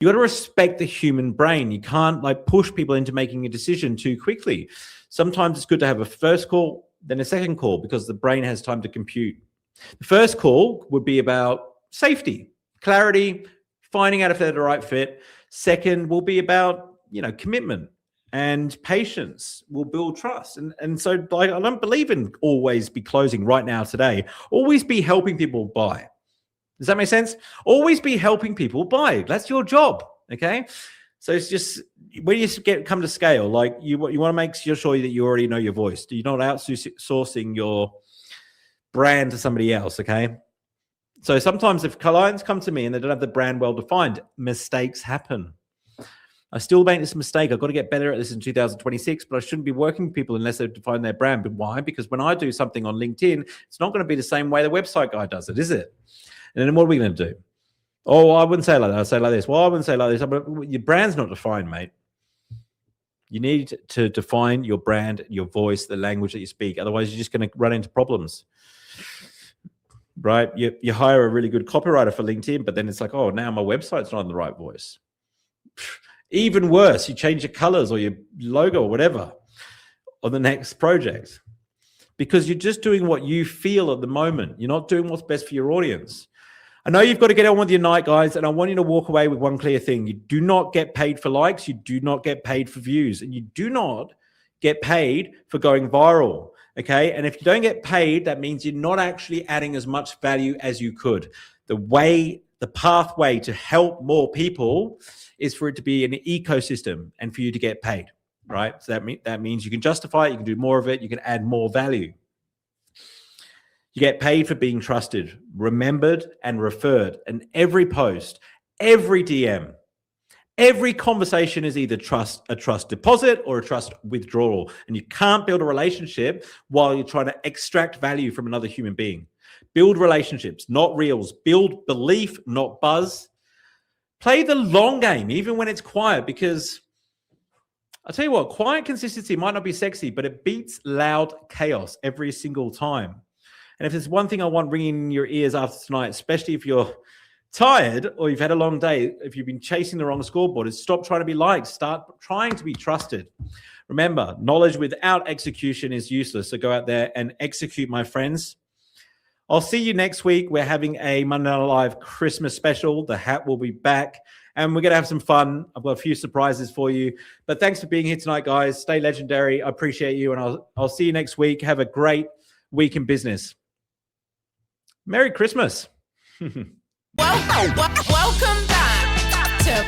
You got to respect the human brain. You can't like push people into making a decision too quickly. Sometimes it's good to have a first call, then a second call, because the brain has time to compute. The first call would be about safety, clarity, finding out if they're the right fit. Second will be about, commitment and patience will build trust. And so like, I don't believe in always be closing right now today. Always be helping people buy. Does that make sense? Always be helping people buy. That's your job. Okay. So it's just when you come to scale, like you want to make sure that you already know your voice. You're not outsourcing your brand to somebody else. Okay. So sometimes if clients come to me and they don't have the brand well defined, mistakes happen. I still make this mistake. I've got to get better at this in 2026, but I shouldn't be working with people unless they've defined their brand. But why? Because when I do something on LinkedIn, it's not going to be the same way the website guy does it, is it? And then what are we going to do? Oh, I wouldn't say like that. I'd say like this. Well, I wouldn't say like this. But your brand's not defined, mate. You need to define your brand, your voice, the language that you speak. Otherwise, you're just going to run into problems. Right? You hire a really good copywriter for LinkedIn, but then it's like, oh, now my website's not in the right voice. Even worse, you change your colors or your logo or whatever on the next project because you're just doing what you feel at the moment. You're not doing what's best for your audience. I know you've got to get on with your night, guys, and I want you to walk away with one clear thing. You do not get paid for likes. You do not get paid for views, and you do not get paid for going viral. Okay. And if you don't get paid, that means you're not actually adding as much value as you could. The pathway to help more people is for it to be an ecosystem and for you to get paid, right? So that means you can justify it, you can do more of it, you can add more value. You get paid for being trusted, remembered, and referred. And every post, every DM, every conversation is either a trust deposit or a trust withdrawal. And you can't build a relationship while you're trying to extract value from another human being. Build relationships, not reels. Build belief, not buzz. Play the long game, even when it's quiet, because I'll tell you what, quiet consistency might not be sexy, but it beats loud chaos every single time. And if there's one thing I want ringing in your ears after tonight, especially if you're tired or you've had a long day, if you've been chasing the wrong scoreboard, is stop trying to be liked, start trying to be trusted. Remember, knowledge without execution is useless. So go out there and execute, my friends. I'll see you next week. We're having a Monday Night Live Christmas special. The hat will be back and we're going to have some fun. I've got a few surprises for you. But thanks for being here tonight, guys. Stay legendary. I appreciate you. And I'll see you next week. Have a great week in business. Merry Christmas. Welcome back to